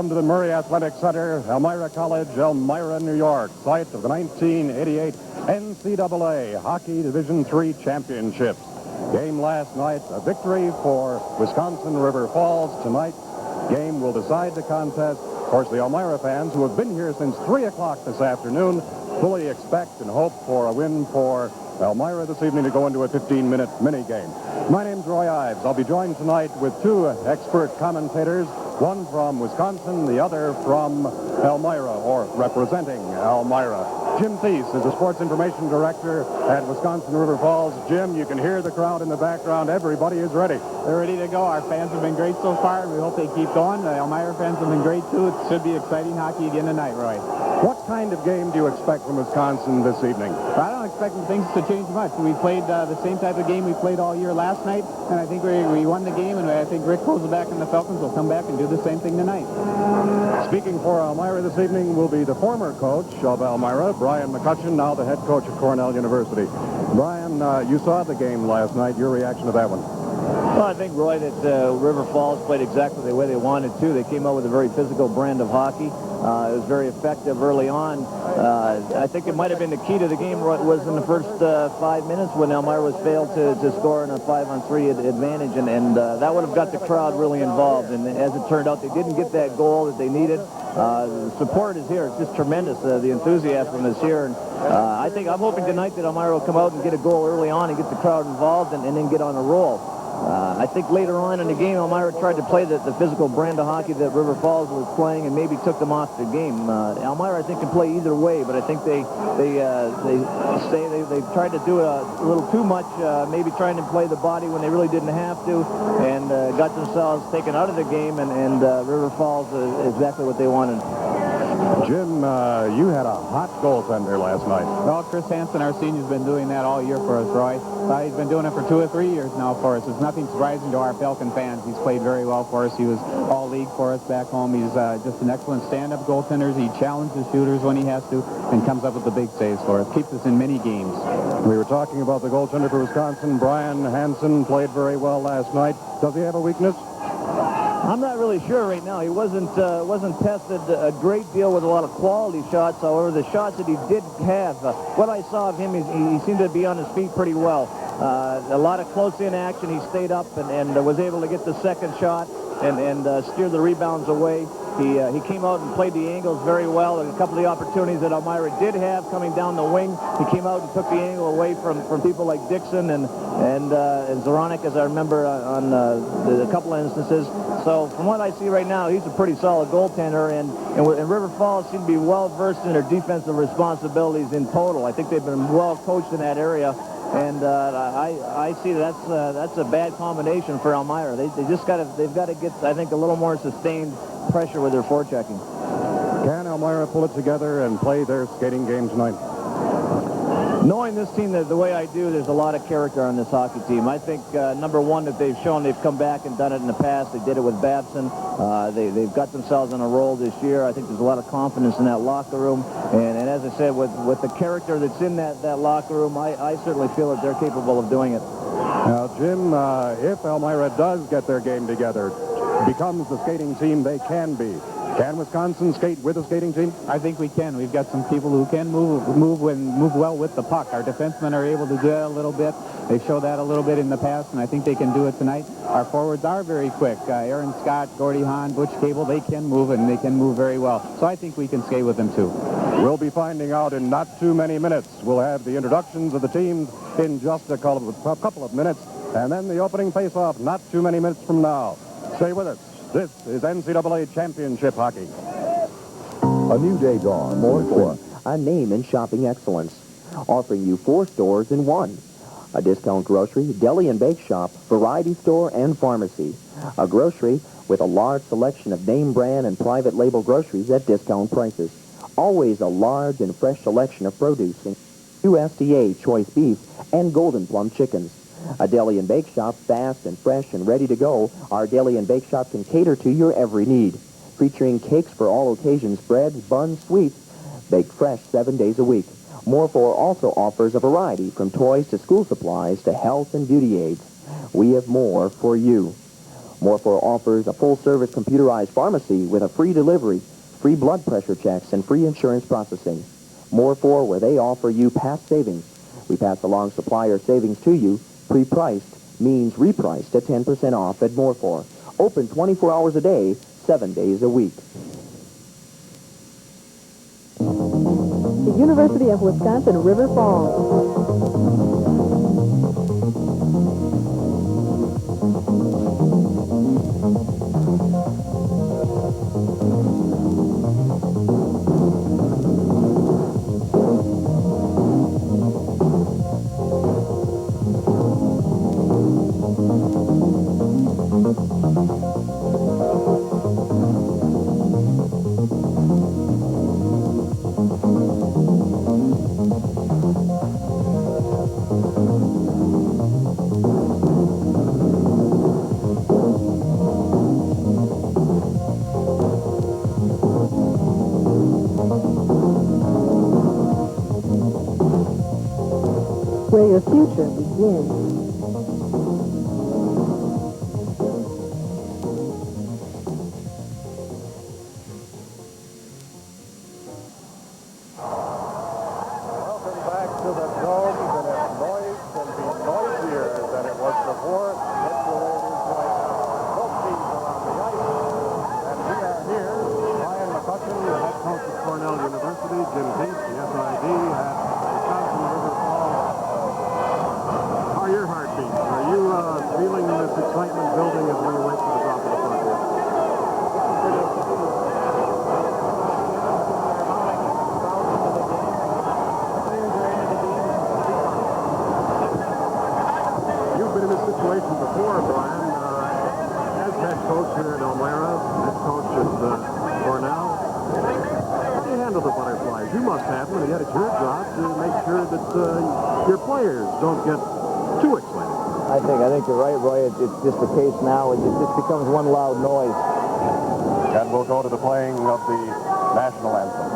Welcome to the Murray Athletic Center, Elmira College, Elmira, New York, site of the 1988 NCAA Hockey Division III Championships. Game last night, a victory for Wisconsin River Falls. Tonight's game will decide the contest. Of course, the Elmira fans, who have been here since 3 o'clock this afternoon, fully expect and hope for a win for Elmira this evening to go into a 15-minute mini-game. My name's Roy Ives. I'll be joined tonight with two expert commentators, one from Wisconsin, the other from Elmira, or representing Elmira. Jim Thies is the Sports Information Director at Wisconsin River Falls. Jim, you can hear the crowd in the background. Everybody is ready. They're ready to go. Our fans have been great so far, and we hope they keep going. The Elmira fans have been great, too. It should be exciting hockey again tonight, Roy. What kind of game do you expect from Wisconsin this evening? I don't expect things to change much. We played the same type of game we played all year last night, and I think we won the game, and I think Rick Kozelback and the Falcons will come back and do the same thing tonight. Speaking for Elmira this evening will be the former coach of Elmira, Brian McCutcheon, now the head coach of Cornell University. Brian, you saw the game last night. Your reaction to that one? Well, I think, Roy, that River Falls played exactly the way they wanted to. They came out with a very physical brand of hockey. It was very effective early on. I think it might have been the key to the game was in the first 5 minutes when Elmira was failed to score in a 5-on-3 advantage, and that would have got the crowd really involved. And as it turned out, they didn't get that goal that they needed. The support is here. It's just tremendous. The enthusiasm is here. And I'm hoping tonight that Elmira will come out and get a goal early on and get the crowd involved and then get on a roll. I think later on in the game, Elmira tried to play the physical brand of hockey that River Falls was playing and maybe took them off the game. Elmira, I think, can play either way, but I think they tried to do it a little too much, maybe trying to play the body when they really didn't have to, and got themselves taken out of the game, and River Falls is exactly what they wanted. Jim, you had a hot goaltender last night. Well, Chris Hansen, our senior, has been doing that all year for us, Roy. He's been doing it for 2 or 3 years now for us. It's nothing surprising to our Falcon fans. He's played very well for us. He was all-league for us back home. He's just an excellent stand-up goaltender. He challenges shooters when he has to and comes up with the big saves for us. Keeps us in many games. We were talking about the goaltender for Wisconsin. Brian Hansen played very well last night. Does he have a weakness? I'm not really sure right now. He wasn't tested a great deal with a lot of quality shots. However, the shots that he did have, what I saw of him, he seemed to be on his feet pretty well. A lot of close-in action. He stayed up and was able to get the second shot and steer the rebounds away. He came out and played the angles very well. And a couple of the opportunities that Elmira did have coming down the wing, he came out and took the angle away from people like Dixon and Zoronic, as I remember on a couple of instances. So from what I see right now, he's a pretty solid goaltender, and River Falls seem to be well-versed in their defensive responsibilities in total. I think they've been well coached in that area, and I see that's a bad combination for Elmira. They've got to get, I think, a little more sustained pressure with their forechecking. Can Elmira pull it together and play their skating game tonight? Knowing this team the way I do, there's a lot of character on this hockey team. I think, number one, that they've shown they've come back and done it in the past. They did it with Babson. They've got themselves on a roll this year. I think there's a lot of confidence in that locker room. And as I said, with the character that's in that locker room, I certainly feel that they're capable of doing it. Now, Jim, if Elmira does get their game together, becomes the skating team they can be, can Wisconsin skate with a skating team? I think we can. We've got some people who can move well with the puck. Our defensemen are able to do that a little bit. They've showed that a little bit in the past, and I think they can do it tonight. Our forwards are very quick. Aaron Scott, Gordy Hahn, Butch Cable, they can move, and they can move very well. So I think we can skate with them, too. We'll be finding out in not too many minutes. We'll have the introductions of the teams in just a couple of minutes, and then the opening face-off not too many minutes from now. Stay with us. This is NCAA Championship Hockey. A new day dawn, more for a name in shopping excellence, offering you 4 stores in one. A discount grocery, deli and bake shop, variety store, and pharmacy. A grocery with a large selection of name brand and private label groceries at discount prices. Always a large and fresh selection of produce, USDA choice beef, and golden plum chickens. A deli and bake shop, fast and fresh and ready to go. Our deli and bake shop can cater to your every need. Featuring cakes for all occasions, breads, buns, sweets, baked fresh 7 days a week. More for also offers a variety from toys to school supplies to health and beauty aids. We have more for you. More4 offers a full-service computerized pharmacy with a free delivery, free blood pressure checks, and free insurance processing. More4, where they offer you past savings. We pass along supplier savings to you. Pre-priced means repriced at 10% off at More4. Open 24 hours a day, 7 days a week. The University of Wisconsin River Falls. Where your future begins. Welcome back to the Dome, and its noise can be noisier than it was before. That's the way it is right now. Both teams are on the ice, and we are here. Ryan McCutcheon, the head coach of Cornell University, Jim Peace, the SID at Wisconsin River Falls. How are your heartbeats? Are you feeling this excitement building as we wait for the drop of the puck here? You've been in this situation before, Brian, as head coach here at Elmira, head coach at Cornell. How do you handle the butterflies? You must have them, and yet it's your job to make sure that your players don't get too excited. I think you're right, Roy. It's just the case now. It just becomes one loud noise. And we'll go to the playing of the national anthem.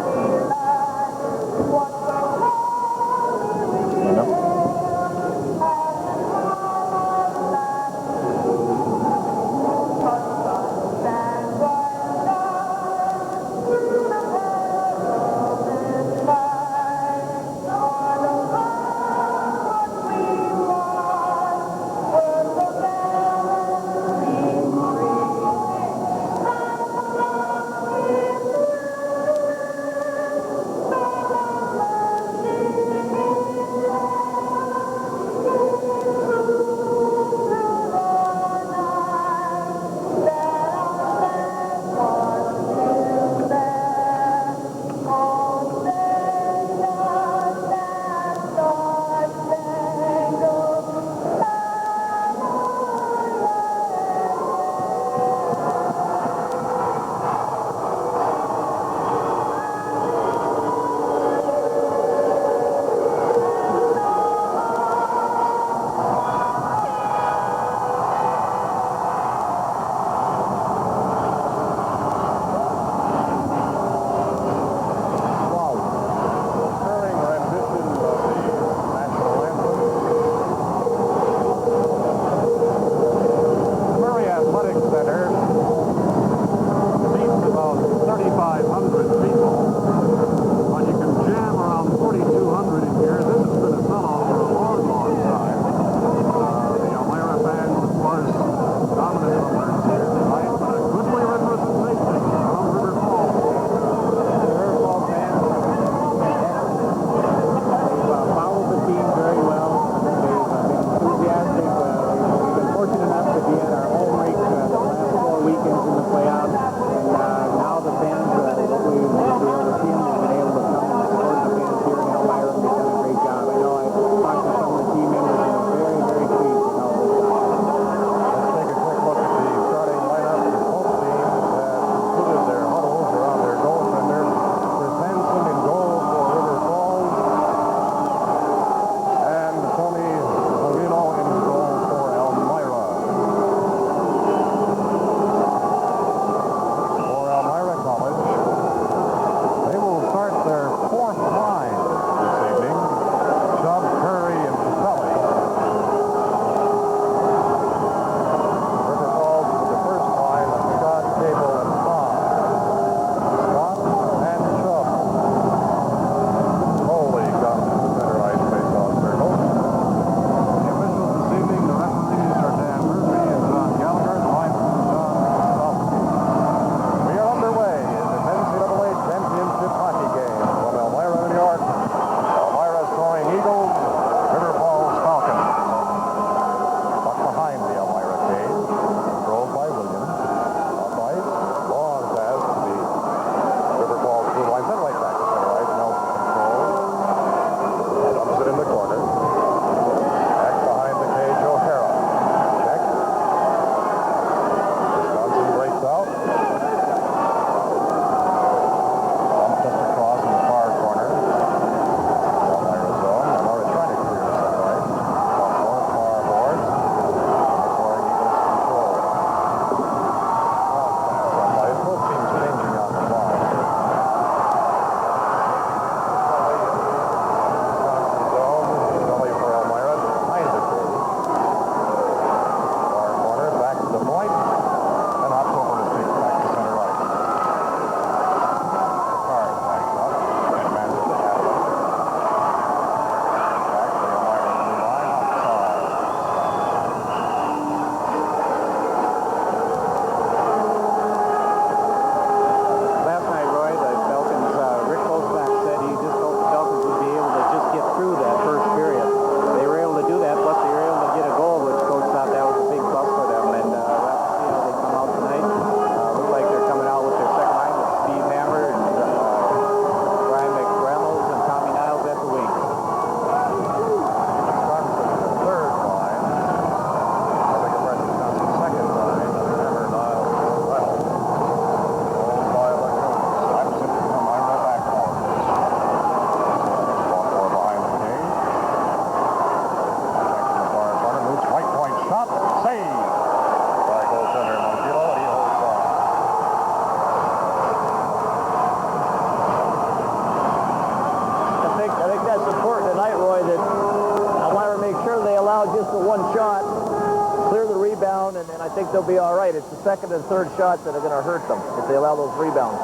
think they'll be all right. It's the second and third shots that are going to hurt them if they allow those rebounds.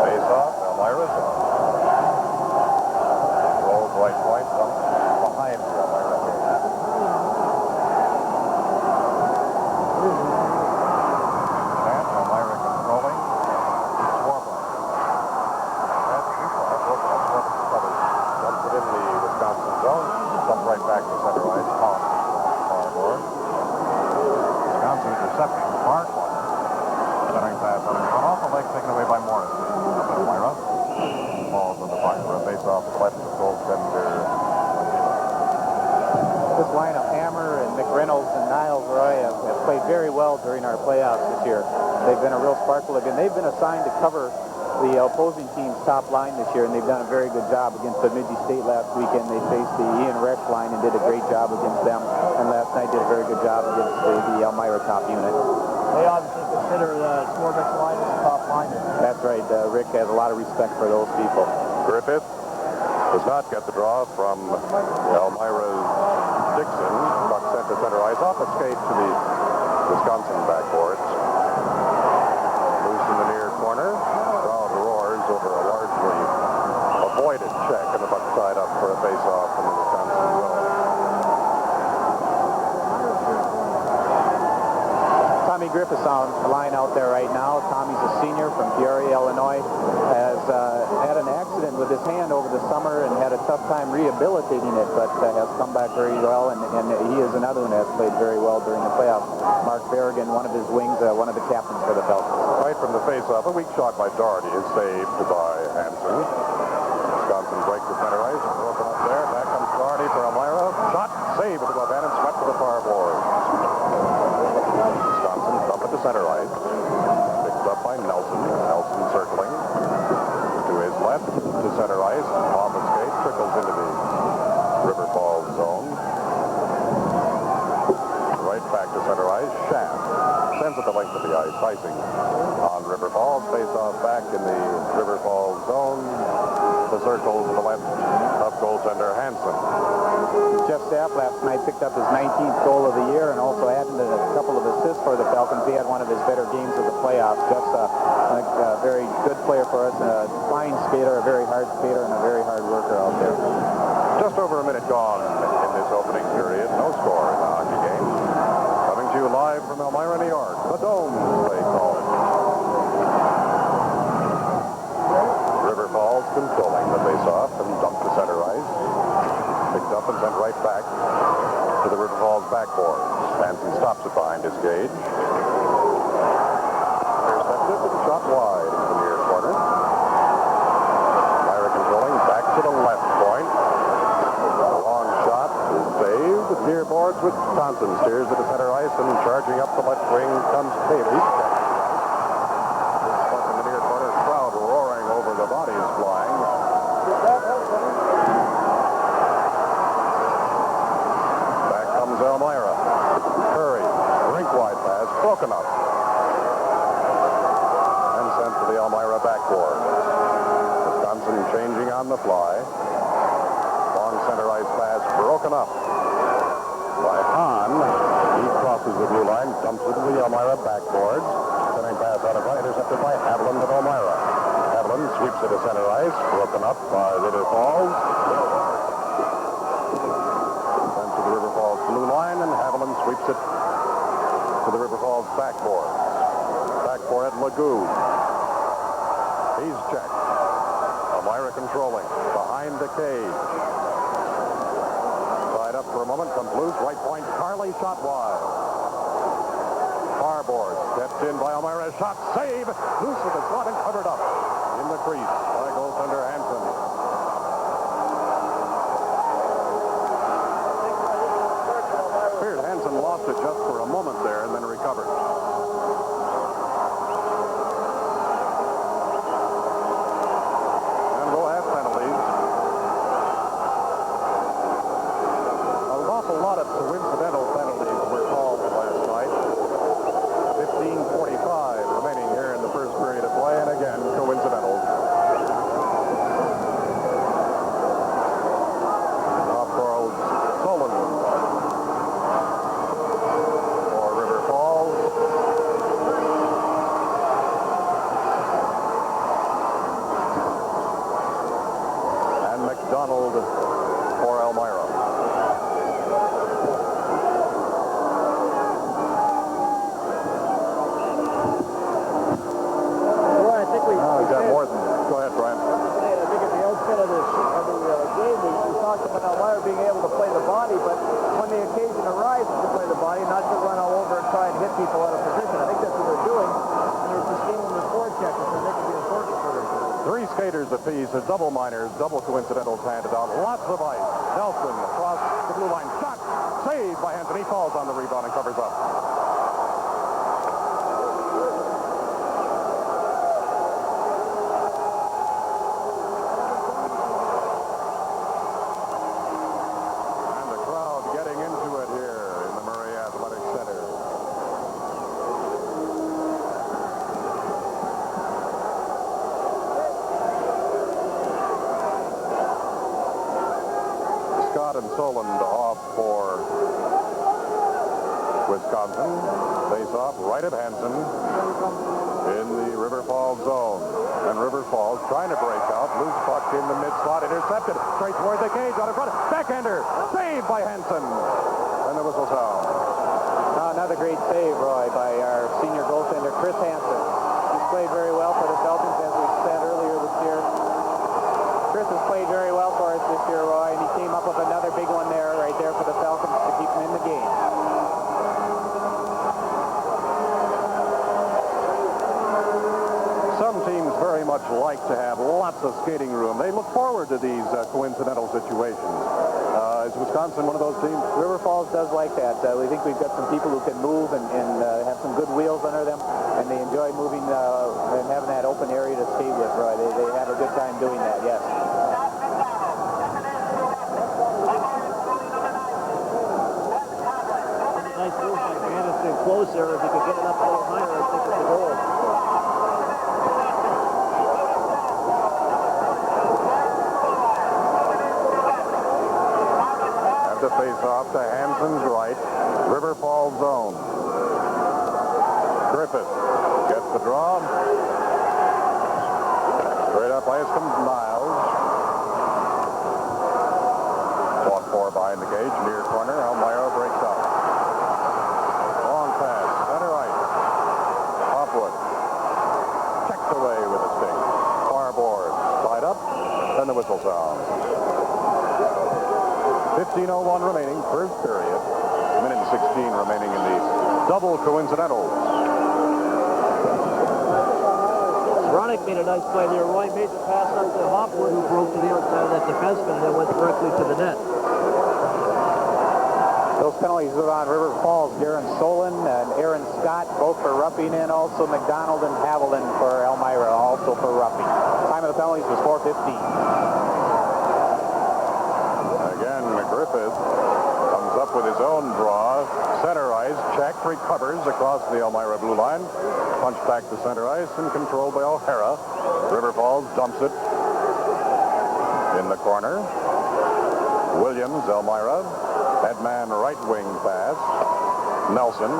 Face off, Elmira's on. Rolls right point, behind Elmira. And Elmira controlling. Swarbright. That's too far. Dumps it in the Wisconsin zone. Dumps right back to center ice. Far more. Wisconsin intercepting far corner. Centering pass on in front off the leg taken away by Morris. Elmira falls on the puck for a face-off left of goaltender. This line of Hammer and McReynolds and Niles Roy have played very well during our playoffs this year. They've been a real sparkle again. They've been assigned to cover the opposing team's top line this year, and they've done a very good job against Bemidji State last weekend. They faced the Ian Resch line and did a great job against them, and last night did a very good job against the Elmira top unit. They obviously consider Swarbrick's line as a top line. That's right. Rick has a lot of respect for those people. Griffith does not get the draw from Elmira's Dixon. Puck sent to center ice off a skate to the Wisconsin backboards. Loose in the near corner. Crowd roars over a largely avoided check, and the puck side up for a face-off in the Wisconsin zone. Tommy Griffith's on the line out there right now. Tommy's a senior from Peoria, Illinois. Has had an accident with his hand over the summer and had a tough time rehabilitating it, but has come back very well, and he is another one that has played very well during the playoffs. Mark Berrigan, one of his wings, one of the captains for the Falcons. Right from the face-off, a weak shot by Doherty is saved by Hansen. Wisconsin break to center ice, broken up there. Back comes Doherty for Elmira. Shot, save at the glove hand and swept to the far boards. Wisconsin dump it to center ice. Picked up by Nelson. Nelson circling to his left to center ice. Off his skate, trickles into the River Falls zone. Right back to center ice. Shaft sends it the length of the ice. Icing on River Falls. Face off back in the River Falls zone. The circle to the left of goaltender Hansen. Jeff Staff last night picked up his 19th goal of the year and also added a couple of assists for the Falcons. He had one of his better games of the playoffs. Jeff's a very good player for us, a fine skater, a very hard skater, and a very hard worker out there. Just over a minute gone in this opening period. No score in the hockey game. Coming to you live from Elmira, New York. The Dome, they call it. River Falls controlling the face-off and dumped to center ice. Picked up and sent right back to the River Falls backboard. Hansen stops it behind his gauge. Intercepted and shot wide in the near corner. Elmira controlling back to the left point. Long shot is saved. The near boards with Thompson steers it to center ice, and charging up the left wing comes Haley. This puck in the near corner, crowd roaring over the bodies flying. Back comes Elmira. Curry, rink-wide pass, broken up. And sent to the Elmira backboard. Wisconsin changing on the fly. Long center ice pass, broken up by Hahn. He crosses the blue line, dumps it to the Elmira backboards. Centering pass out of right, intercepted by Haviland of Elmira. Haviland sweeps it to center ice, broken up by River Falls. Sent to the River Falls blue line, and Haviland sweeps it to the River Falls backboard. Backboard at Magoo. He's checked. Elmira controlling behind the cage. Tied up for a moment, comes loose, right point, Carly shot wide. Farboard stepped in by Elmira, shot, save, loose with the slot and covered up in the crease by goaltender Hansen. Appeared Hansen lost it just for a moment there and then recovered. Coincidental penalties were called last night. 15:45 remaining here in the first period of play, and again, coincidental. Off Charles Solon skaters apiece as double minors, double coincidentals handed out. Lots of ice. Nelson across the blue line. Shot. Saved by Hansen. He falls on the rebound and covers up. And the crowd getting into it here in the Murray Athletic Center. Scott and Soland off for Wisconsin. Face off right at Hansen in the River Falls zone. And River Falls trying to break out. Loose puck in the mid slot. Intercepted. Straight toward the cage. Out in front. Backhander. Saved by Hansen. And the whistle sound. Another great save, Roy, by our senior goaltender, Chris Hansen. He's played very well for the Falcons, as we said earlier this year. Chris has played very well for us this year, Roy, and he came up with another big one there, right there for the Falcons to keep them in the game. Some teams very much like to have lots of skating room. They look forward to these coincidental situations. Is Wisconsin one of those teams? River Falls does like that. We think we've got some people who can move and have some good wheels under them, and they enjoy moving and having that open area to skate with, Roy. They have a good time doing that, yes. Nice move by Anderson close there. If he could get it up a little higher, I think it's a goal. The face-off to Hansen's right. River Falls zone. Griffith gets the draw. Straight up ice comes Miles. Fought for behind the cage. Near corner. Elmira breaks up. Long pass. Center ice. Hopwood. Checked away with a stick. Far board. Tied up. And the whistle sounds. 15:01 remaining, first period. A minute and 16 remaining in the double coincidentals. Ronick made a nice play there. Roy made the pass out to Hopwood, who broke to the outside of that defenseman and then went directly to the net. Those penalties are on River Falls. Darren Solon and Aaron Scott, both for roughing in. Also McDonald and Haviland for Elmira, also for roughing. Time of the penalties was 4:15. Griffith comes up with his own draw. Center ice, check, recovers across the Elmira blue line. Punch back to center ice and controlled by O'Hara. River Falls dumps it in the corner. Williams, Elmira. Headman right wing pass. Nelson.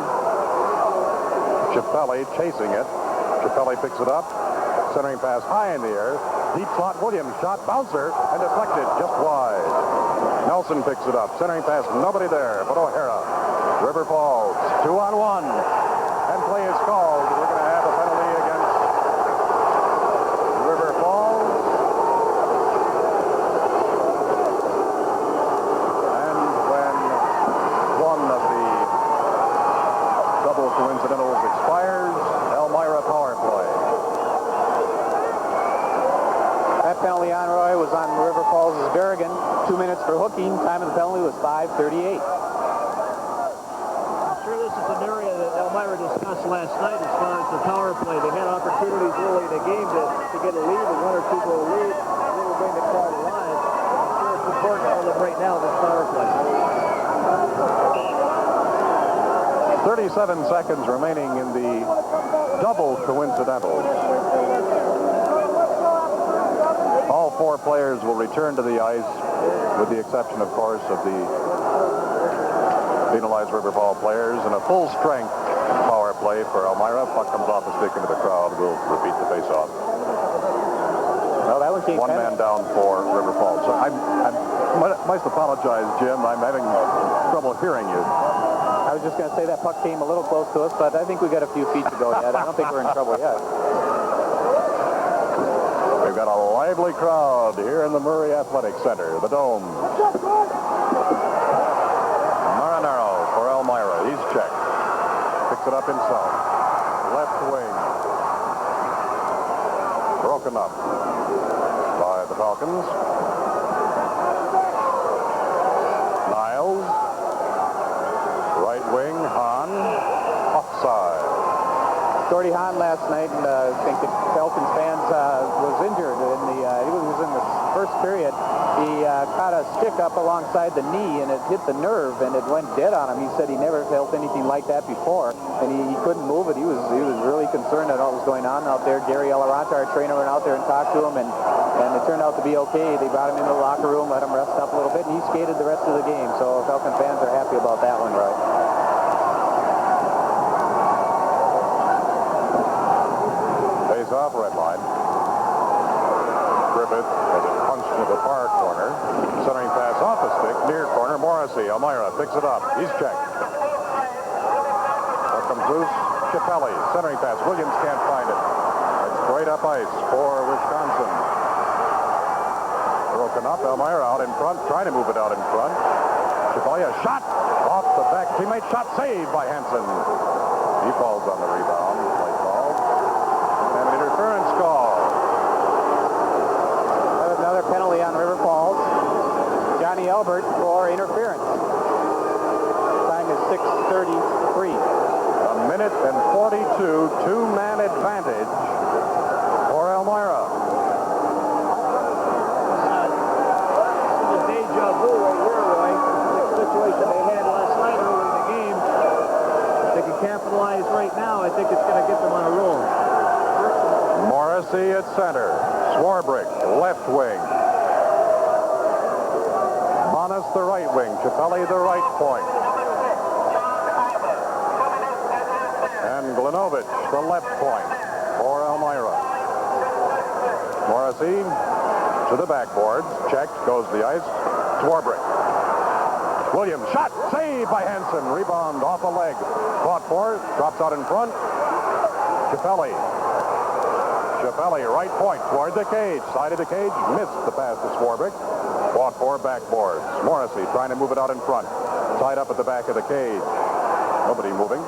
Chappelli chasing it. Chappelli picks it up. Centering pass high in the air. Deep slot, Williams shot, bouncer, and deflected just wide. Nelson picks it up. Centering pass, nobody there but O'Hara. River Falls, 2-on-1. And play is called. We're going to have a penalty against River Falls. And when one of the double coincidentals expires, Elmira power play. That penalty on Roy was on River Falls' Berrigan. 2 minutes for hooking. Time of the penalty was 5:38. I'm sure this is an area that Elmira discussed last night as far as the power play. They had opportunities early in the game to get a lead, a 1 or 2 goal lead. They were going to crowd alive. I'm sure it's important for them right now, this power play. 37 seconds remaining in the double coincidentals. All 4 players will return to the ice, with the exception, of course, of the penalized River Falls players, and a full-strength power play for Elmira. Puck comes off the stick into the crowd. We'll repeat the face-off. Well, that one came One man down for River Falls. So I must apologize, Jim. I'm having trouble hearing you. I was just going to say that puck came a little close to us, but I think we got a few feet to go yet. I don't think we're in trouble yet. We've got a lively crowd here in the Murray Athletic Center, the Dome. Marinaro for Elmira. He's checked. Picks it up himself. Left wing. Broken up by the Falcons. Niles. Right wing, Hahn. Offside. Shorty Hahn last night, and I think the Falcons fans was injured he was in the first period. He caught a stick up alongside the knee, and it hit the nerve, and it went dead on him. He said he never felt anything like that before, and he couldn't move it. He was really concerned at what was going on out there. Gary Elleranta, our trainer, went out there and talked to him, and it turned out to be okay. They brought him into the locker room, let him rest up a little bit, and he skated the rest of the game. So Falcon fans are happy about that one, right? Off red line. Griffith has it punched into the far corner. Centering pass off the stick, near corner. Morrissey, Elmira picks it up. He's checked. Up comes loose. Chappelli, centering pass. Williams can't find it. It's straight up ice for Wisconsin. Broken up. Elmira out in front, trying to move it out in front. Chappelli, a shot off the back. Teammate shot saved by Hansen. He falls on the rebound. Play call. Interference call. Another penalty on River Falls. Johnny Albert for interference. Time is 6:33. A minute and 42, two-man advantage for Elmira. This is a deja vu right here, Roy. The situation they had last night early in the game. If they can capitalize right now, I think it's going to get them on a roll. Morrissey at center. Swarbrick, left wing. Monas the right wing. Chappelli the right point. And Glinovich the left point for Elmira. Morrissey to the backboard. Checked, goes the ice. Swarbrick. Williams, shot, saved by Hansen. Rebound off a leg. Fought for, drops out in front. Chappelli. Chappelli, right point, toward the cage. Side of the cage, missed the pass to Swarbrick. Fought for backboards. Morrissey trying to move it out in front. Tied up at the back of the cage. Nobody moving.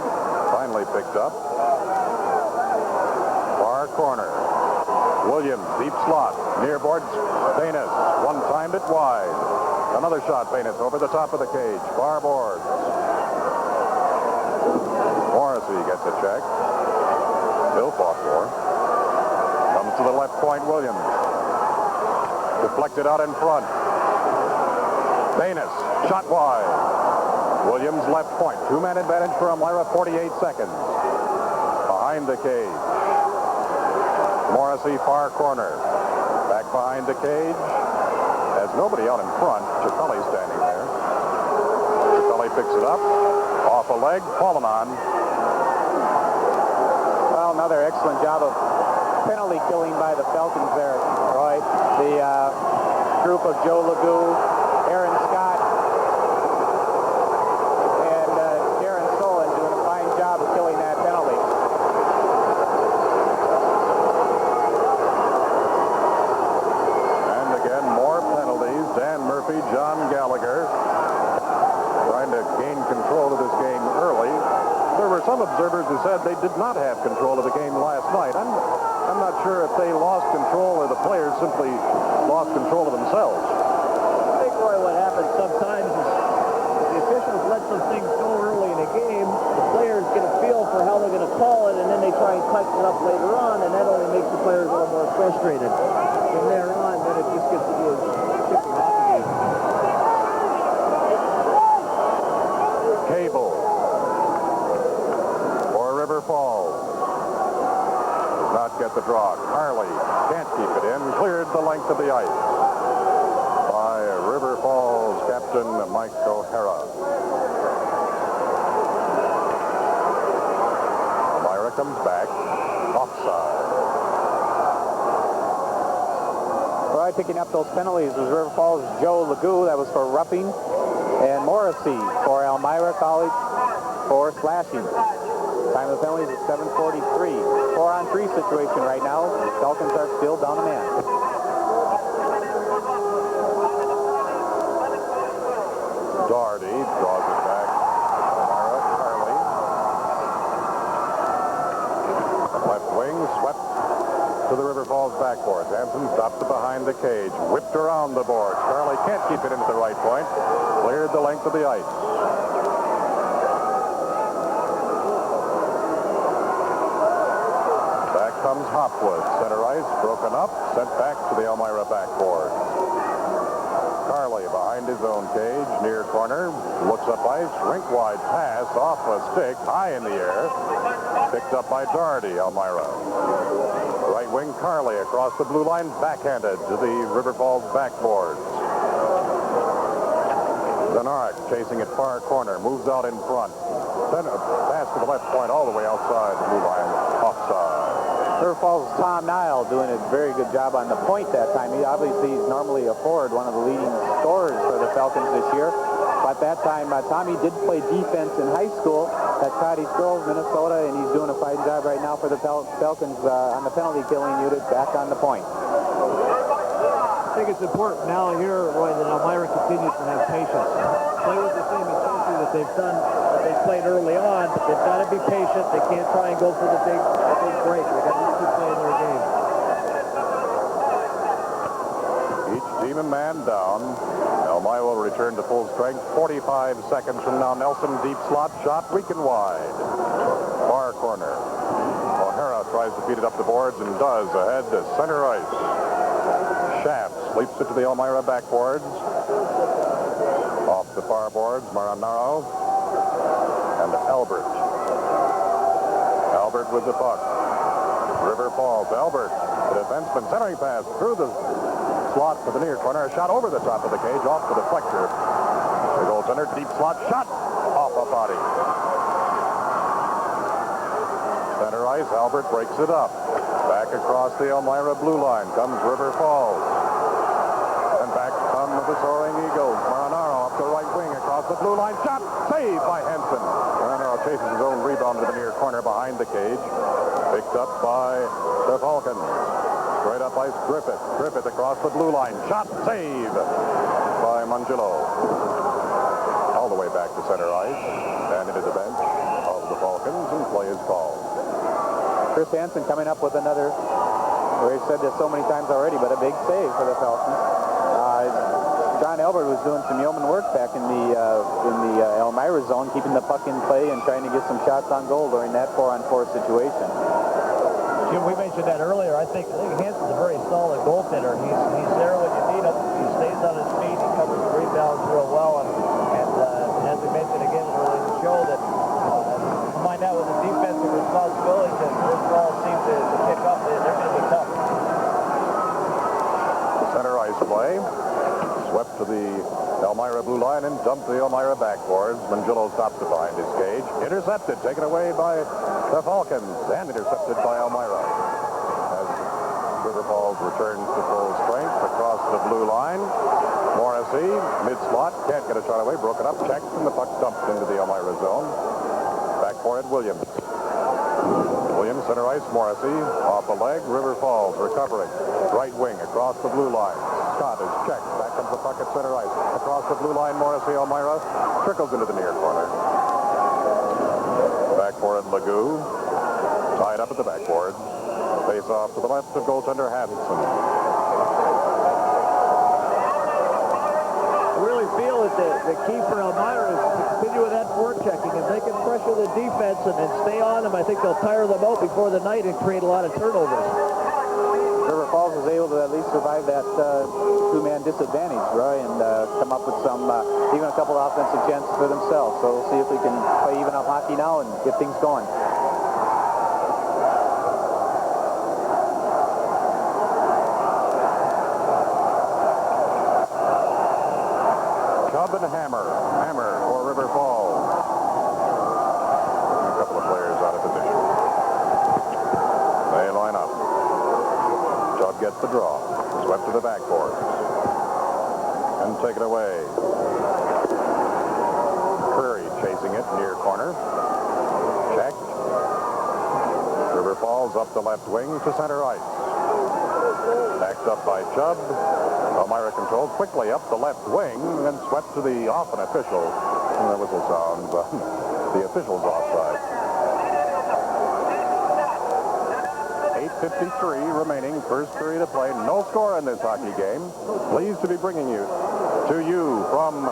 Finally picked up. Far corner. Williams, deep slot. Near boards, Baines. One timed it wide. Another shot, Baines, over the top of the cage. Far boards. Morrissey gets a check. Bill fought for. Comes to the left point, Williams. Deflected out in front. Baines, shot wide. Williams left point. Two-man advantage for Elmira, 48 seconds. Behind the cage. Morrissey, far corner. Back behind the cage. Has nobody out in front. Chappelli standing there. Chappelli picks it up. Off a leg. Fallen on. Well, another excellent job of penalty killing by the Falcons there, Roy. The group of Joe Legou, Aaron Scott, and Darren Solon doing a fine job of killing that penalty. And again, more penalties. Dan Murphy, John Gallagher trying to gain control of this game early. There were some observers who said they did not have control of the game last night. I'm not sure if they lost control or the players simply lost control of themselves. I think, Roy, what happens sometimes is if the officials let some things go early in a game, the players get a feel for how they're going to call it, and then they try and tighten it up later on, and that only makes the players a little more frustrated. From there on, then it just gets to be a chippy hockey game. Cable for River Falls. Does not get the draw. Carley can't keep it in. Cleared the length of the ice by River Falls captain Mike O'Hara. Elmira comes back. Offside. Well, picking up those penalties was River Falls' Joe Legou. That was for roughing. And Morrissey for Elmira College for slashing. Time of the penalties is 7:43. 4-on-3 situation right now. Falcons are still down a man. Doherty draws it back. Elmira, Carley. Left wing swept to to the River Falls backboard. Hansen stops it behind the cage. Whipped around the board. Carly can't keep it into the right point. Cleared the length of the ice. Back comes Hopwood. Center ice broken up. Sent back to the Elmira backboard. Carly behind his own cage, near corner, looks up ice, rink-wide pass off a stick, high in the air, picked up by Doherty, Elmira. Right wing Carly across the blue line, backhanded to the River Falls backboard. Zanark chasing it far corner, moves out in front. Then a pass to the left point all the way outside the blue line, offside. River Falls' Tom Nile doing a very good job on the point that time. He's normally a forward, one of the leading scorers for the Falcons this year. But that time, Tommy did play defense in high school at Cottage Grove, Minnesota, and he's doing a fine job right now for the Falcons on the penalty killing unit back on the point. I think it's important now here, Roy, that Elmira continues to have patience. Play with the same intensity that they've done, that they've played early on, but they've got to be patient. They can't try and go for the big break. They've got to keep playing their game. Each team a man down. Elmira will return to full strength. 45 seconds from now. Nelson deep slot shot, weak and wide. Far corner. O'Hara tries to feed it up the boards and does. Ahead to center ice. Shaft sleeps it to the Elmira backboards. Off the far boards, Maranaro and Albert. Albert with the puck. River Falls. Albert, the defenseman, centering pass through the slot to the near corner. A shot over the top of the cage, off the deflector. The goaltender, deep slot shot off a body. Center ice. Albert breaks it up. Back across the Elmira blue line comes River Falls. And back come the soaring Eagles. Maranaro up the right wing across the blue line. Shot saved by Henson. Maranaro chases his own rebound to the near corner behind the cage. Picked up by the Falcons. Straight up ice, Griffith. Griffith across the blue line. Shot save by Mangillo. All the way back to center ice. And into the bench of the Falcons, and play is called. Chris Hansen coming up with another, we've said this so many times already, but a big save for the Falcons. John Albert was doing some yeoman work back in the Elmira zone, keeping the puck in play and trying to get some shots on goal during that 4-on-4 situation. Jim, we mentioned that earlier. I think Hansen's a very solid goaltender. He's there when you need him. He stays on his feet. He covers the rebounds real well. And as we mentioned again earlier in the show, that combine that with the defensive responsibilities that this ball seems to pick up, they're going to be tough. Center ice play. Swept to the Elmira blue line and dumped the Elmira backboards. Mangillo stops it behind his cage. Intercepted, taken away by the Falcons, and intercepted by Elmira. As River Falls returns to full strength across the blue line. Morrissey, mid-slot, can't get a shot away, broken up, checked, and the puck dumped into the Elmira zone. Back for it, Williams. Williams, center ice, Morrissey, off the leg, River Falls recovering. Right wing across the blue line. Scott is checked. Back comes the puck at center ice. Across the blue line, Morrissey, Elmira, trickles into the near corner. Back for it, Legou. Tied up at the backboard. Face off to the left of goaltender Hansen. I really feel that the key for Elmira is to continue with that forechecking. If they can pressure the defense and stay on them, I think they'll tire them out before the night and create a lot of turnovers. River Falls was able to at least survive that two-man disadvantage, Roy, and come up with some, even a couple of offensive chances for themselves. So we'll see if we can play even up hockey now and get things going. Chubb and Hammer. Hammer for River Falls. A couple of players out of position. They line up. Chubb gets the draw. Swept to the backboard. And taken away. Curry chasing it near corner. Checked. River Falls up the left wing to center ice. Backed up by Chubb. Elmira controlled quickly up the left wing and swept to the off an official. And the whistle sounds. The official's offside. 8 8:53 remaining, first period of play. No score in this hockey game. Pleased to be bringing you from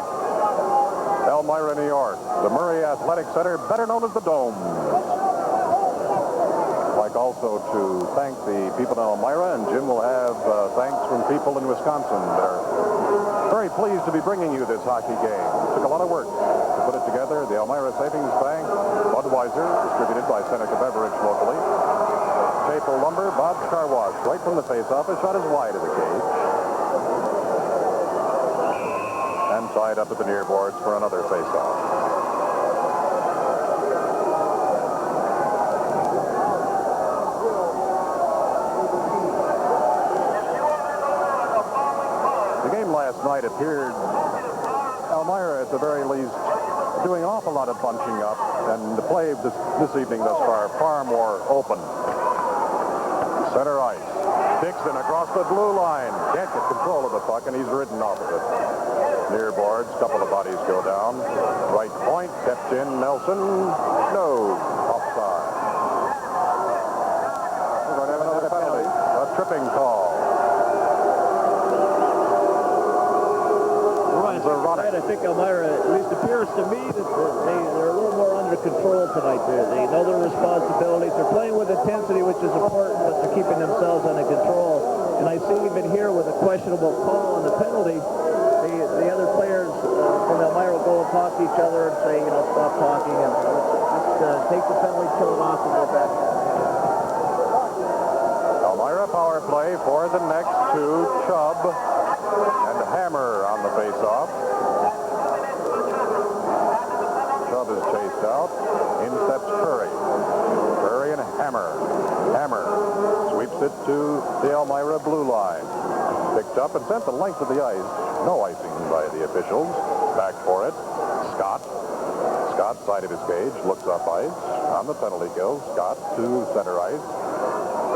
Elmira, New York, the Murray Athletic Center, better known as the Dome. I'd like also to thank the people in Elmira, and Jim will have thanks from people in Wisconsin. They're very pleased to be bringing you this hockey game. It took a lot of work to put it together. The Elmira Savings Bank, Budweiser, distributed by Seneca Beverage locally. Staple Lumber, Bob's Car Wash, right from the face-off, a shot as wide of the cage. And tied up at the near boards for another face-off. The game last night appeared, Elmira at the very least, doing an awful lot of bunching up, and the play this evening thus far more open. Center ice. Dixon across the blue line. Can't get control of the puck, and he's ridden off of it. Near boards, couple of bodies go down. Right point, kept in. Nelson, no. Offside. We're going to have another penalty. A tripping call. Right, I think Elmira, at least appears to me that they're a little more under control tonight. They know their responsibilities. They're playing with intensity, which is important, but they're keeping themselves under control. And I see even here with a questionable call on the penalty, the other players from Elmira will go and talk to each other and say, stop talking and let's take the penalty, kill it off, and go back. Elmira power play for the next two. Chubb and Hammer on the face-off. Chubb is chased out. In steps Curry. Curry and Hammer. Hammer sweeps it to the Elmira blue line. Picked up and sent the length of the ice. No icing by the officials. Back for it. Scott. Scott, side of his cage, looks up ice. On the penalty kill, Scott to center ice.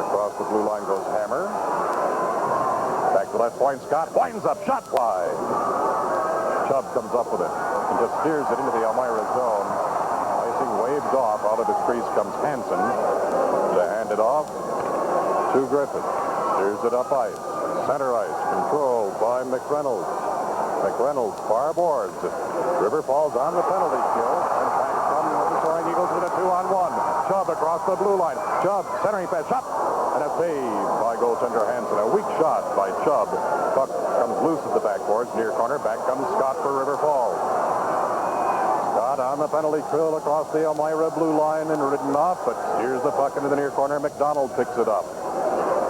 Across the blue line goes Hammer. Back to left point, Scott winds up, shot fly. Chubb comes up with it and just steers it into the Elmira zone. Icing waves off. Out of his crease comes Hansen to hand it off to Griffith. Steers it up ice. Center ice, controlled by McReynolds. McReynolds, far boards. River falls on the penalty kill. And back from the Soaring Eagles with a 2-on-1. Chubb across the blue line. Chubb, centering pass, shot. And a save by goaltender Hansen. A weak shot by Chubb. Puck comes loose at the backboards. Near corner. Back comes Scott for River Falls. Scott on the penalty kill across the Elmira blue line and ridden off, but steers the puck into the near corner. McDonald picks it up.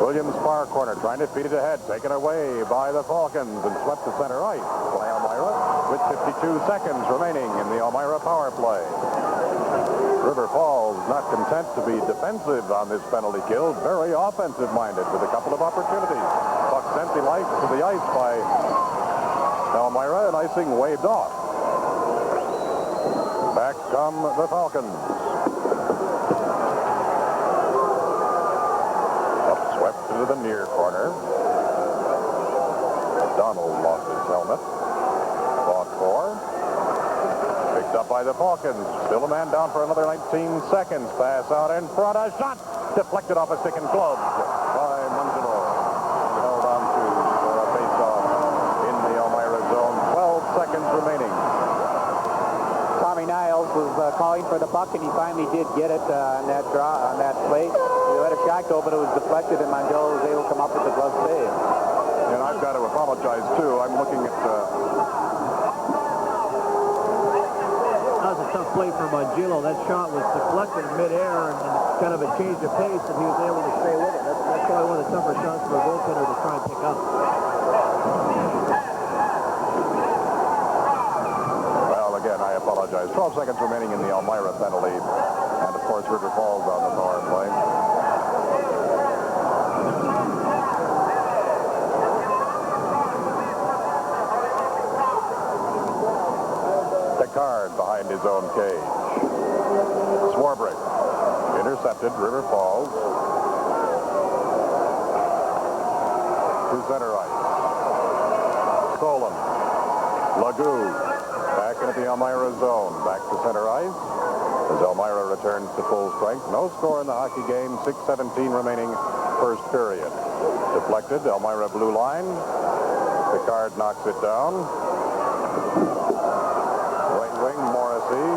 Williams far corner trying to feed it ahead. Taken away by the Falcons and swept to center ice by Elmira with 52 seconds remaining in the Elmira power play. River Falls not content to be defensive on this penalty kill, very offensive-minded with a couple of opportunities. Puck sent the ice to the ice by Elmira, and icing waved off. Back come the Falcons. Upswept into the near corner. Donald lost his helmet. Fought for. Picked up by the Falcons. Still a man down for another 19 seconds. Pass out in front. A shot deflected off a stick and gloved by Mungelo. Held on to for a face-off in the Elmira zone. 12 seconds remaining. Tommy Niles was calling for the puck, and he finally did get it on that play. He let a shot go, but it was deflected, and Mangelo was able to come up with the glove save. And I've got to apologize, too. I'm looking at... That was a tough play for Mangelo. That shot was deflected in midair and kind of a change of pace, and he was able to stay with it. That's probably one of the tougher shots for a goaltender to try and pick up. Well, again, I apologize. 12 seconds remaining in the Elmira penalty. And, of course, River Falls on the power play. Card behind his own cage. Swarbrick intercepted. River Falls to center ice. Solon. Lagoo back into the Elmira zone. Back to center ice as Elmira returns to full strength. No score in the hockey game. 6:17 remaining first period. Deflected, Elmira blue line. Picard knocks it down. Right wing, Morrissey.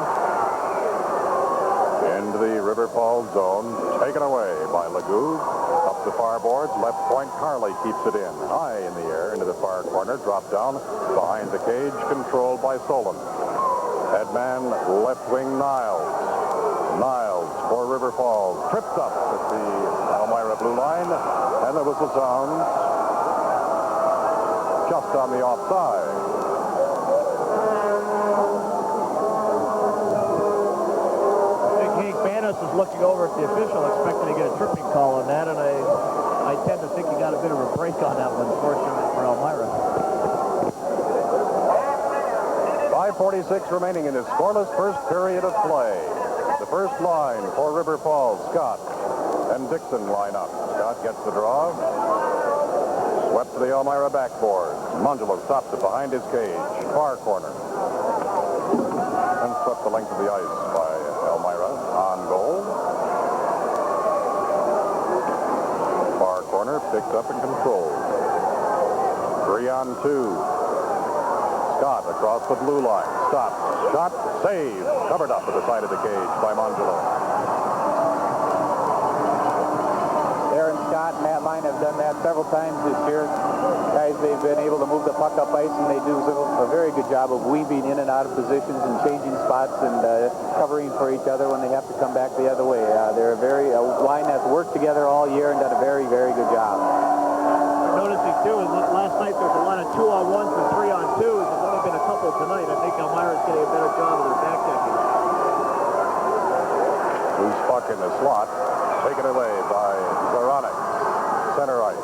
Into the River Falls zone. Taken away by Legou. Up the far boards. Left point, Carley keeps it in. High in the air into the far corner. Drop down behind the cage. Controlled by Solon. Headman, left wing, Niles. Niles for River Falls. Tripped up at the Elmira blue line. And the whistle sounds just on the offside. Hank Banas is looking over at the official, expecting to get a tripping call on that, and I tend to think he got a bit of a break on that one, fortunately for Elmira. 5:46 remaining in this scoreless first period of play. The first line for River Falls, Scott and Dixon line up. Scott gets the draw. Swept to the Elmira backboard. Mongelo stops it behind his cage. Far corner. And swept the length of the ice by Elmira on goal. Far corner picked up and controlled. 3-on-2. Scott across the blue line. Stops. Shot. Save. Covered up at the side of the cage by Mongelo. Aaron Scott and Matt Line have done that several times this year. Guys, they've been able to move the puck up ice, and they do a very good job of weaving in and out of positions and changing spots and covering for each other when they have to come back the other way. They're a line that's worked together all year and done a very, very good job. Noticing, too, is that last night there was a lot of 2-on-1s and 3-on-2s. There's only been a couple tonight. I think Elmira's getting a better job of their backdecking. Loose puck in the slot. Taken away by Zaronic. Center ice.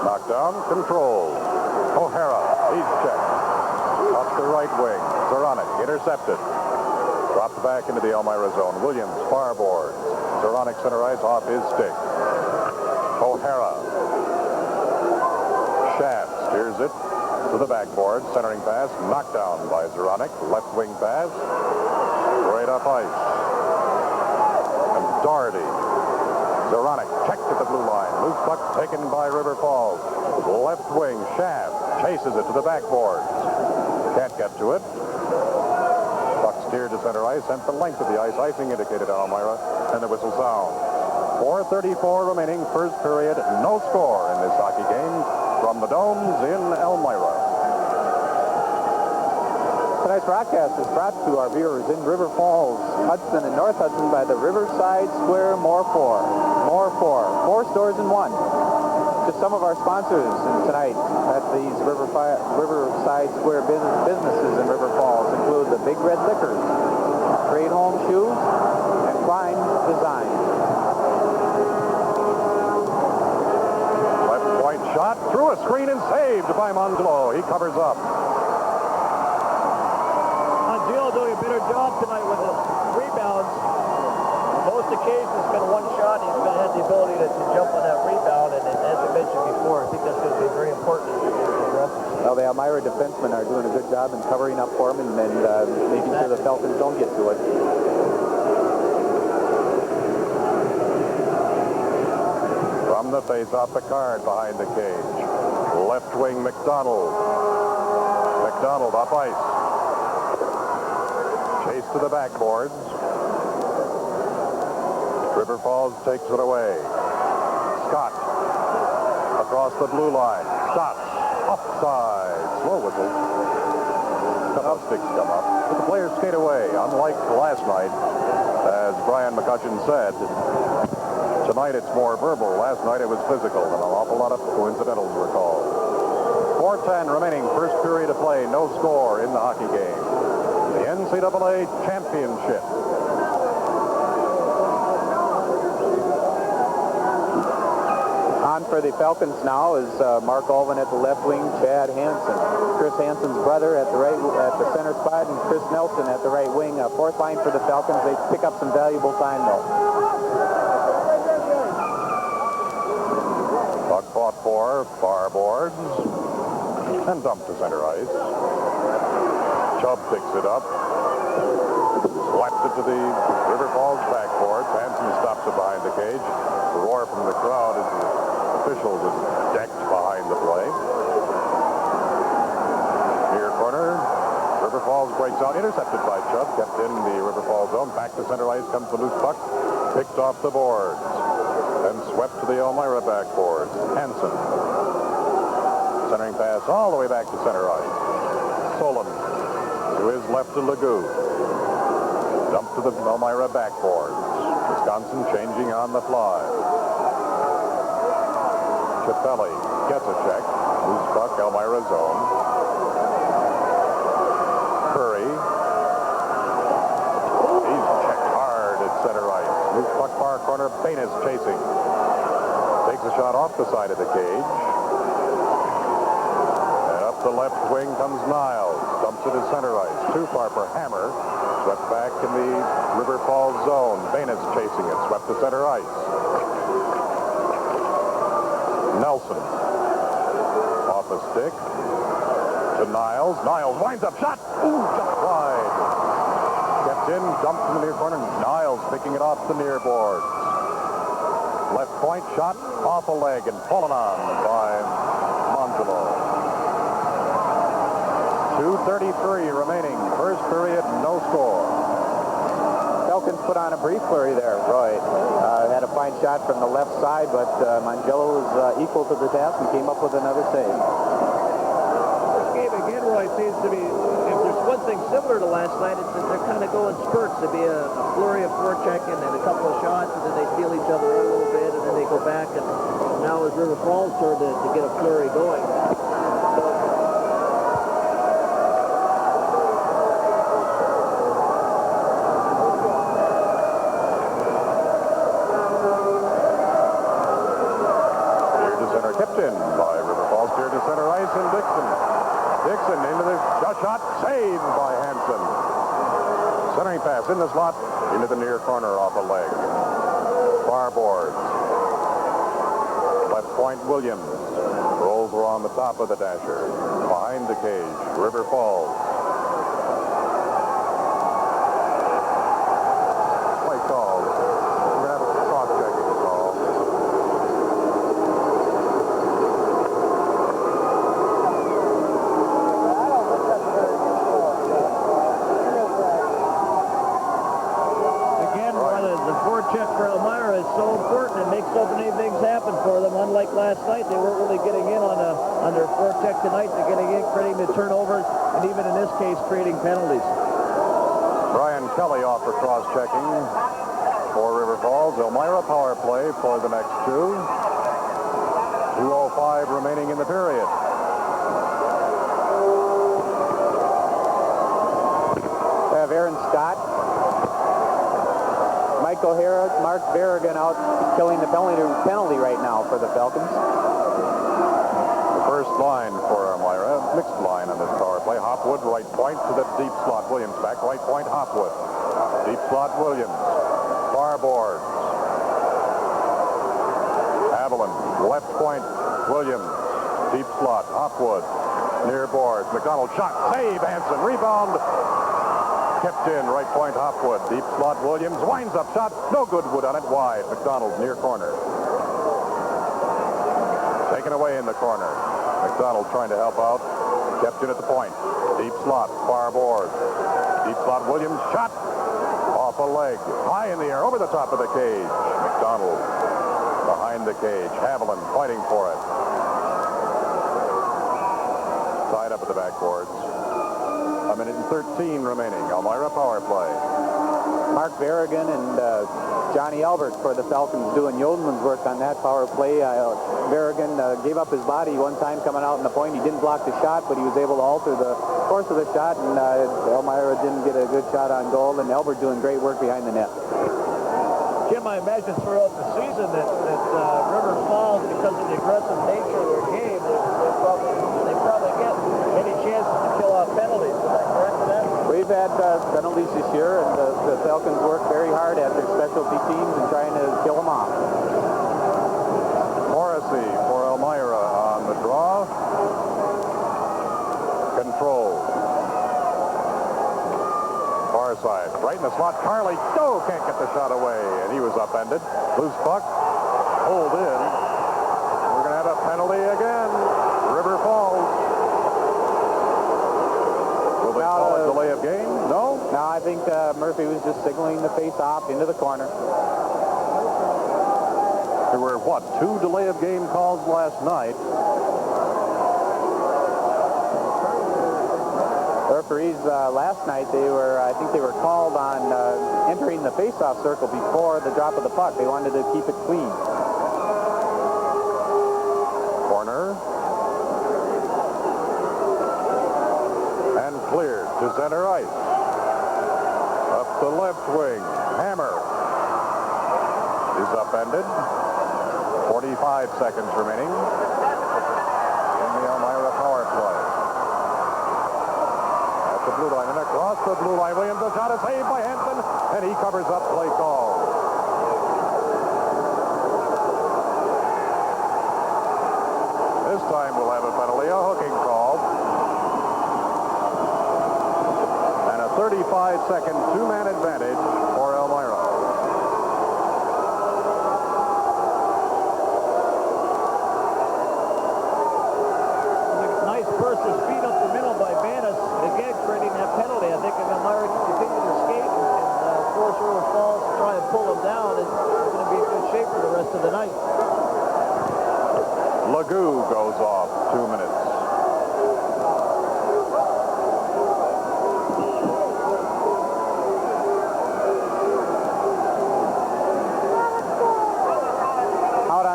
Knocked down. Controlled. O'Hara. He's checked. Up the right wing. Zaronic. Intercepted. Dropped back into the Elmira zone. Williams. Far board. Zaronic center ice off his stick. O'Hara. Shaft steers it to the backboard. Centering pass. Knocked down by Zaronic. Left wing pass. Right up ice. And Doherty. Zaronic checked at the blue line. Loose puck taken by River Falls. Left wing. Shaft chases it to the backboard. Can't get to it. Puck steered to center ice. Sent the length of the ice. Icing indicated Elmira. And the whistle sound. 4:34 remaining. First period. No score in this hockey game from the Domes in Elmira. Tonight's broadcast is brought to our viewers in River Falls, Hudson, and North Hudson by the Riverside Square More For. More For. 4 stores in 1. Just some of our sponsors tonight at these Riverside Square businesses in River Falls include the Big Red Liquors, Great Home Shoes, and Klein Design. Left point shot through a screen and saved by Mongelo. He covers up. Mongelo doing a better job tonight with the rebounds. Most occasions it's been one shot. He's had the ability to jump on that rebound, and as I mentioned before, I think that's going to be very important as the game progresses. Well, the Elmira defensemen are doing a good job in covering up for him and making sure the Falcons don't get to it. From the face-off, Picard behind the cage. Left wing, McDonald. McDonald up ice. Chase to the backboards. River Falls takes it away. Scott across the blue line. Stops. Offside. Slow whistle. Couple of sticks come up. But the players skate away. Unlike last night, as Brian McCutcheon said, tonight it's more verbal. Last night it was physical, and an awful lot of coincidentals were called. 4:10 remaining, first period of play. No score in the hockey game. The NCAA championship. On for the Falcons now is Mark Alvin at the left wing, Chad Hansen. Chris Hansen's brother at the center spot, and Chris Nelson at the right wing. Fourth line for the Falcons. They pick up some valuable time, though. Puck fought for, far boards, and dumped to center ice. Chubb picks it up. Slaps it to the River Falls backboard. Hansen stops it behind the cage. roar from the crowd as the official was decked behind the play. Near corner, River Falls breaks out, intercepted by Chubb, kept in the River Falls zone. Back to center ice comes the loose puck, picked off the boards, and swept to the Elmira backboard. Hansen. Centering pass all the way back to center ice. Solon to his left to Legou. Dump to the Elmira backboard. Wisconsin changing on the fly. Chapelli gets a check. Loose puck, Elmira zone. Curry. He's checked hard at center ice. Loose puck far corner. Baines chasing. Takes a shot off the side of the cage. And up the left wing comes Niles. Dumps it to center ice. Too far for Hammer. Swept back in the River Falls zone. Baines chasing it. Swept to center ice. Nelson. Off a stick. To Niles. Niles winds up. Shot. Ooh, just wide. Kept in. Dumped in the near corner. Niles picking it off the near boards. Left point shot. Off a leg and fallen on by Mongelo. 2:33 remaining. First period, no score. Falcons put on a brief flurry there, Roy. Had a fine shot from the left side, but Mongelo was equal to the task and came up with another save. This game again, Roy, seems to be, if there's one thing similar to last night, it's that they're kind of going spurts. There'd be a flurry of forechecking and a couple of shots, and then they feel each other out a little bit, and then they go back. And now it's River Falls' turn to get a flurry going. Saved by Hansen. Centering pass in the slot into the near corner off a leg. Far boards. Left point Williams. Rolls around the top of the dasher. Behind the cage. River Falls. Play called. We're going to have a cross-checking call. Check for Elmira is so important. It makes so many things happen for them. Unlike last night, they weren't really getting in on their forecheck tonight. They're getting in, creating the turnovers, and even in this case, creating penalties. Brian Kelly off for cross-checking for River Falls. Elmira power play for the next two. 2:05 remaining in the period. We have Aaron Scott, Mike O'Hara, Mark Berrigan out killing the penalty right now for the Falcons. The first line for Elmira, mixed line on this power play. Hopwood, right point to the deep slot. Williams back, right point, Hopwood. Deep slot, Williams. Far boards. Haviland, left point, Williams. Deep slot, Hopwood. Near boards. McDonald shot, save, Hansen, rebound. Kept in, right point, Hopwood. Deep slot, Williams. Winds up, shot. No good wood on it. Wide. McDonald, near corner. Taken away in the corner. McDonald trying to help out. Kept in at the point. Deep slot, far board. Deep slot, Williams. Shot. Off a leg. High in the air, over the top of the cage. McDonald behind the cage. Haviland fighting for it. Tied up at the backboards. A minute and 13 remaining. Elmira power play. Mark Berrigan and Johnny Albert for the Falcons doing yeoman's work on that power play. Berrigan gave up his body one time coming out in the point. He didn't block the shot, but he was able to alter the course of the shot, and Elmira didn't get a good shot on goal, and Albert doing great work behind the net. Jim, I imagine throughout the season that River Falls, because of the aggressive nature of their game, they probably get any chances to kill off penalties. Is that correct for that? We've had penalties this year, and the Falcons work very hard at their specialty teams and trying to kill them off. Morrissey for Elmira on the draw. Control. Far side. Right in the slot. Carly can't get the shot away, and he was upended. Loose puck. pulled in. We're going to have a penalty again. River Falls. Will they call a delay of game? No? No, I think Murphy was just signaling the face-off into the corner. There were, what, 2 delay of game calls last night. The referees last night, I think they were called on entering the face-off circle before the drop of the puck. They wanted to keep it clean. Corner. And cleared to center ice. Up the left wing. Hammer is upended. 45 seconds remaining in the Elmira power play. At the blue line and across the blue line. Williams, the shot is saved by Henson, and he covers up play call. This time we'll have a penalty, a hooking call. And a 35-second two-man advantage for Elmira. Burst of speed up the middle by Vanis, again creating that penalty. I think if Elmira can continue to skate and force River Falls to try and pull them down, it's going to be in good shape for the rest of the night. Lagoo goes off 2 minutes.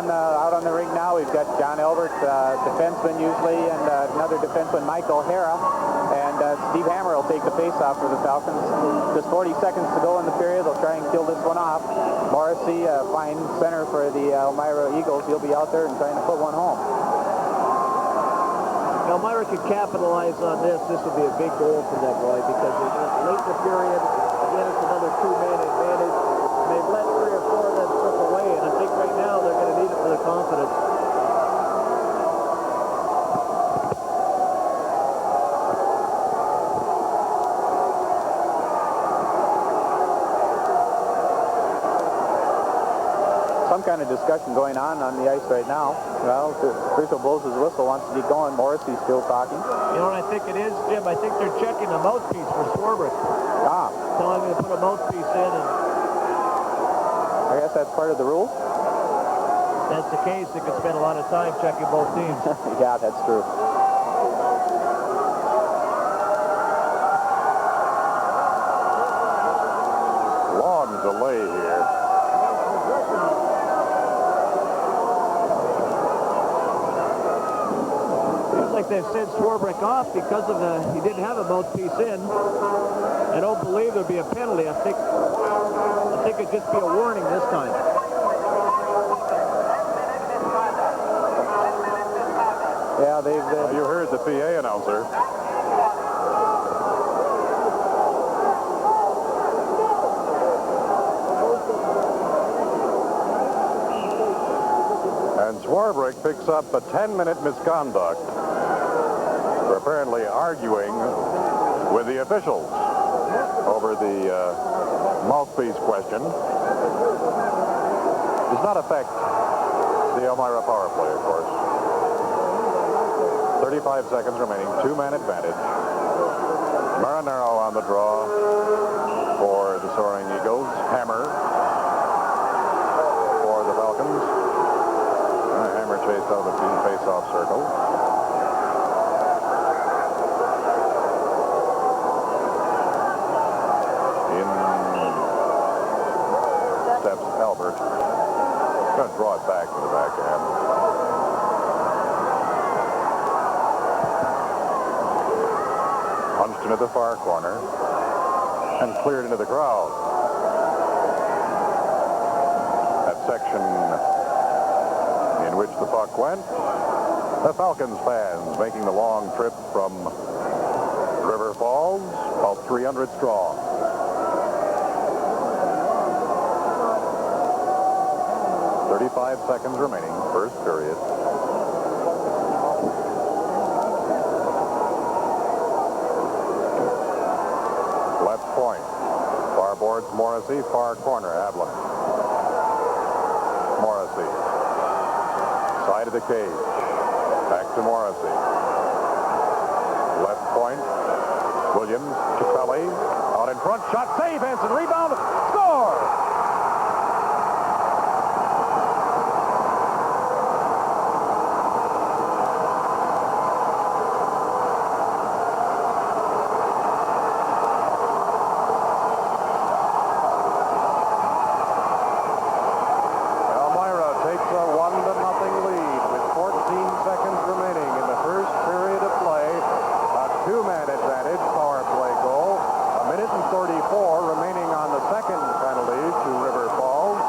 Out on the rink now, we've got John Elbert, defenseman usually, and another defenseman, Mike O'Hara. And Steve Hammer will take the face-off for the Falcons. Just 40 seconds to go in the period. They'll try and kill this one off. Morrissey, fine center for the Elmira Eagles. He'll be out there and trying to put one home. Elmira could capitalize on this. This would be a big goal for them, Roy, because late in the period, again, it's another two-man advantage. They've let 3 or 4 of them slip away, and I think right now they're going to need it for the confidence. Some kind of discussion going on the ice right now. Well, Crusoe blows his whistle, wants to get going. Morrissey's still talking. You know what I think it is, Jim? I think they're checking the mouthpiece for Swarbrick. Ah. Telling me to put a mouthpiece in, and I guess that's part of the rule. if that's the case, they could spend a lot of time checking both teams. Yeah, that's true. Long delay here. Seems like they've sent Swarbrick off because of he didn't have a mouthpiece in. I don't believe there'd be a penalty. I think it'd just be a warning this time. Yeah, You heard the PA announcer. And Swarbrick picks up a 10-minute misconduct for apparently arguing with the officials over the mouthpiece question. Does not affect the Elmira power play, of course. 35 seconds remaining, two-man advantage. Marinaro on the draw for the Soaring Eagles. Hammer for the Falcons. Hammer chased out of the face-off circle. In steps Albert. Going to draw it back to the backhand. Punched into the far corner and cleared into the crowd. That section in which the puck went. The Falcons fans making the long trip from River Falls, about 300 strong. .35 seconds remaining, first period. Left point. Far boards Morrissey, far corner Adlin. Morrissey side of the cage. Back to Morrissey. Left point. Williams, Capelli, out in front, shot, save, Hanson, rebound, score! Elmira takes a 1-0 lead with 14 seconds remaining in the first period of play. A two-man advantage, power play goal. A minute and 34 remaining on the second penalty to River Falls.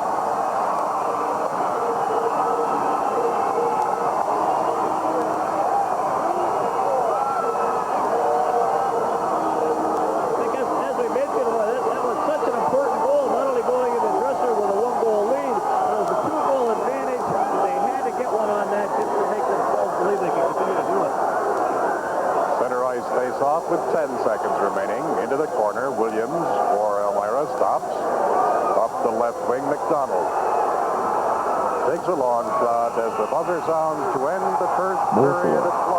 Because as we mentioned, that was such an important goal, not only going in the dresser with a 1-goal lead, but it was a 2-goal advantage. They had to get one on that just to make themselves believe they could continue to do it. Center ice face-off with 10 seconds remaining. Into the corner, Williams for Elmira stops. Up the left wing, McDonald. Takes a long shot as the buzzer sounds to end the first period of play.